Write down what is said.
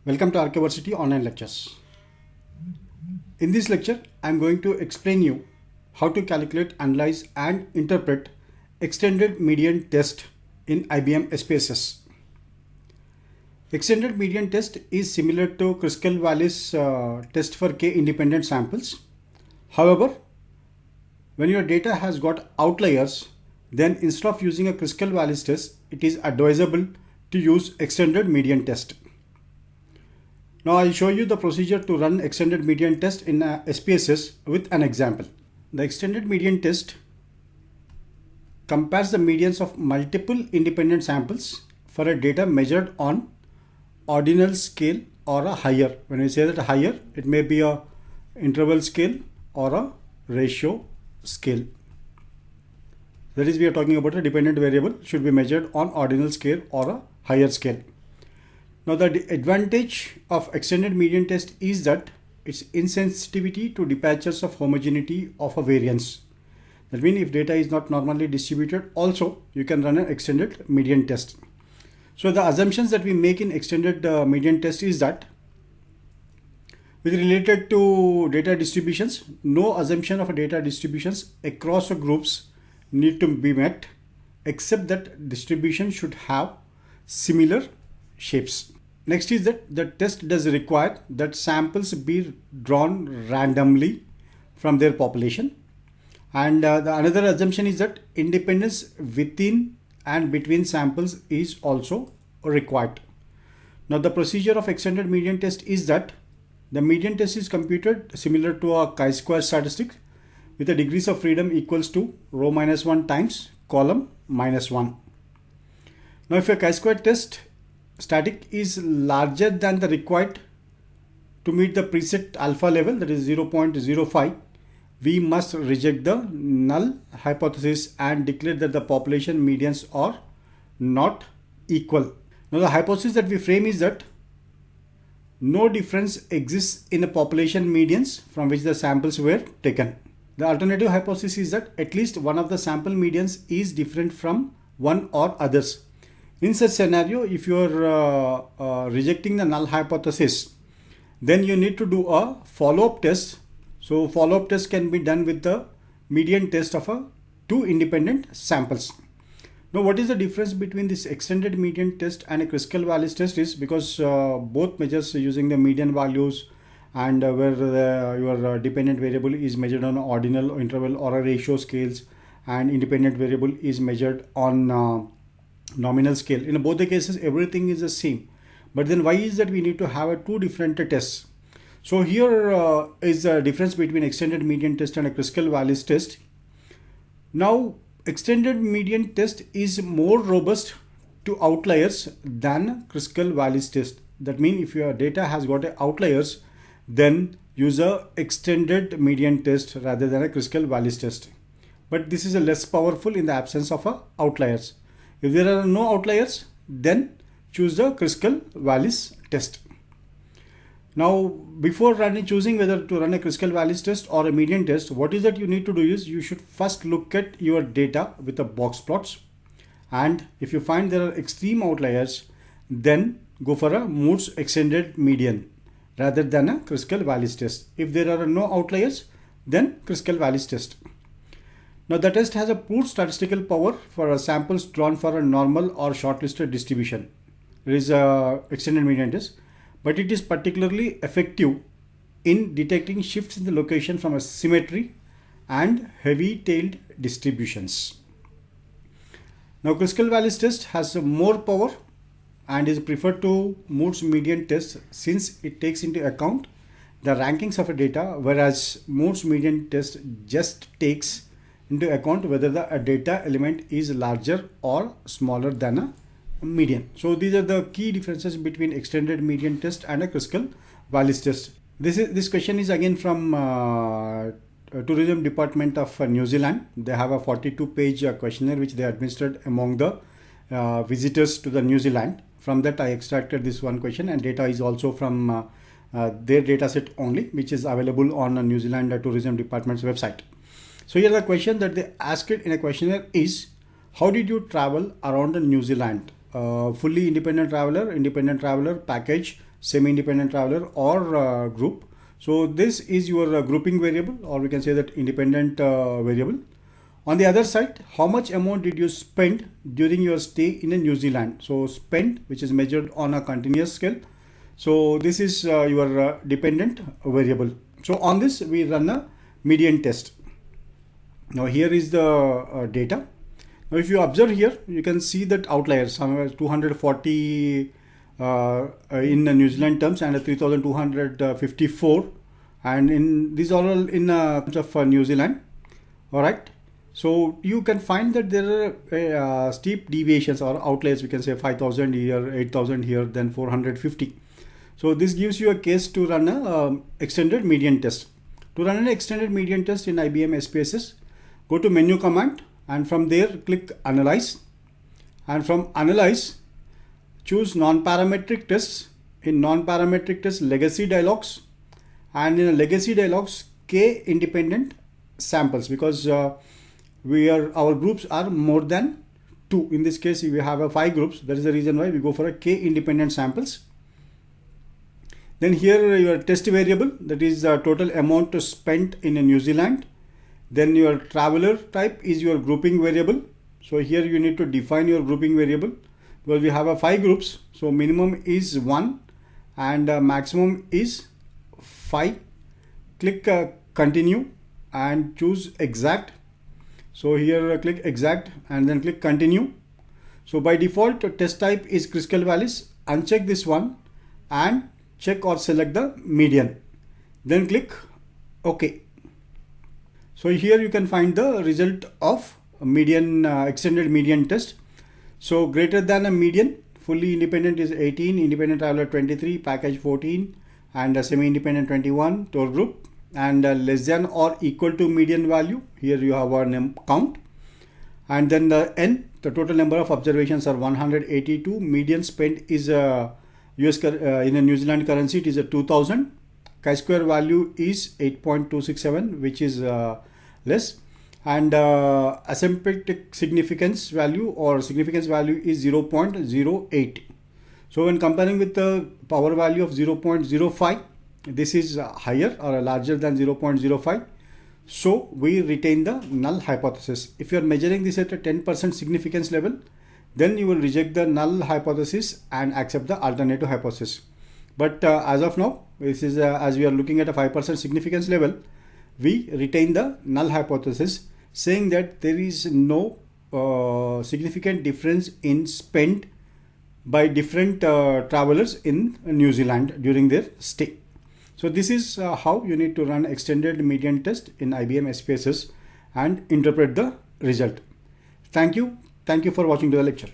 Welcome to Archiversity online lectures. In this lecture, I am going to explain you how to calculate, analyze and interpret extended median test in IBM SPSS. Extended median test is similar to Kruskal-Wallis test for k independent samples. However, when your data has got outliers, then instead of using a Kruskal-Wallis test, it is advisable to use extended median test. Now I'll show you the procedure to run extended median test in SPSS with an example. The extended median test compares the medians of multiple independent samples for a data measured on ordinal scale or a higher. When we say that higher, it may be a interval scale or a ratio scale. That is, we are talking about a dependent variable should be measured on ordinal scale or a higher scale. Now the advantage of extended median test is that its insensitivity to departures of homogeneity of a variance. That means if data is not normally distributed, also you can run an extended median test. So the assumptions that we make in extended median test is that with related to data distributions, no assumption of data distributions across groups need to be met, except that distribution should have similar shapes. Next is that the test does require that samples be drawn randomly from their population. And the another assumption is that independence within and between samples is also required. Now the procedure of extended median test is that the median test is computed similar to a chi-square statistic with the degrees of freedom equals to rho minus 1 times column minus 1. Now if a chi-square test static is larger than the required to meet the preset alpha level, that is 0.05, we must reject the null hypothesis and declare that the population medians are not equal. Now the hypothesis that we frame is that no difference exists in the population medians from which the samples were taken. The alternative hypothesis is that at least one of the sample medians is different from one or others. In such scenario, if you are rejecting the null hypothesis, then you need to do a follow-up test. So follow-up test can be done with the median test of two independent samples. Now what is the difference between this extended median test and a Kruskal-Wallis test is because both measures using the median values and where your dependent variable is measured on ordinal, interval or a ratio scales, and independent variable is measured on nominal scale. In both the cases everything is the same, but then why is that we need to have two different tests? So here is the difference between extended median test and a Kruskal-Wallis test. Now extended median test is more robust to outliers than Kruskal-Wallis test. That means if your data has got outliers, then use a extended median test rather than a Kruskal-Wallis test. But this is a less powerful in the absence of outliers. If there are no outliers, then choose the Kruskal-Wallis test. Now, before choosing whether to run a Kruskal-Wallis test or a median test, what is that you need to do is you should first look at your data with the box plots. And if you find there are extreme outliers, then go for a Moore's extended median rather than a Kruskal-Wallis test. If there are no outliers, then Kruskal-Wallis test. Now the test has a poor statistical power for samples drawn for a normal or shortlisted distribution. There is a extended median test, but it is particularly effective in detecting shifts in the location from a symmetry and heavy-tailed distributions. Now Kruskal-Wallis test has more power and is preferred to Moore's median test since it takes into account the rankings of a data, whereas Moore's median test just takes into account whether the data element is larger or smaller than a median. So these are the key differences between extended median test and a Kruskal-Wallis test. This question is again from Tourism Department of New Zealand. They have a 42-page questionnaire which they administered among the visitors to the New Zealand. From that I extracted this one question, and data is also from their data set only, which is available on New Zealand Tourism Department's website. So here the question that they asked it in a questionnaire is, how did you travel around New Zealand? Fully independent traveler, package, semi-independent traveler or group. So this is your grouping variable, or we can say that independent variable. On the other side, how much amount did you spend during your stay in New Zealand? So spend, which is measured on a continuous scale. So this is your dependent variable. So on this we run a median test. Now here is the data. Now if you observe here, you can see that outliers, somewhere 240 in New Zealand terms and 3,254, and in these are all in terms of New Zealand. All right. So you can find that there are steep deviations or outliers. We can say 5,000 here, 8,000 here, then 450. So this gives you a case to run a extended median test. To run an extended median test in IBM SPSS, go to menu command and from there click analyze, and from analyze choose non-parametric tests. In non-parametric tests, legacy dialogues, and in a legacy dialogues, k independent samples, because our groups are more than 2. In this case we have 5 groups. That is the reason why we go for a k independent samples. Then here your test variable, that is the total amount spent in New Zealand. Then your traveler type is your grouping variable. So here you need to define your grouping variable, because we have 5 groups. So minimum is 1 and maximum is 5. Click continue and choose exact. So here click exact and then click continue. So by default test type is Critical Values. Uncheck this one and check or select the median. Then click OK. So here you can find the result of median extended median test. So greater than a median, fully independent is 18, independent traveler 23, package 14, and semi-independent 21, tour group. And less than or equal to median value, here you have a count. And then the n, the total number of observations are 182. Median spent is US in a New Zealand currency, it is a 2000. Chi-square value is 8.267, which is less. And asymptotic significance value or significance value is 0.08. So when comparing with the power value of 0.05, this is higher or larger than 0.05. So we retain the null hypothesis. If you are measuring this at a 10% significance level, then you will reject the null hypothesis and accept the alternative hypothesis. But as of now, this is as we are looking at a 5% significance level, we retain the null hypothesis, saying that there is no significant difference in spend by different travelers in New Zealand during their stay. So this is how you need to run extended median test in IBM SPSS and interpret the result. Thank you. Thank you for watching the lecture.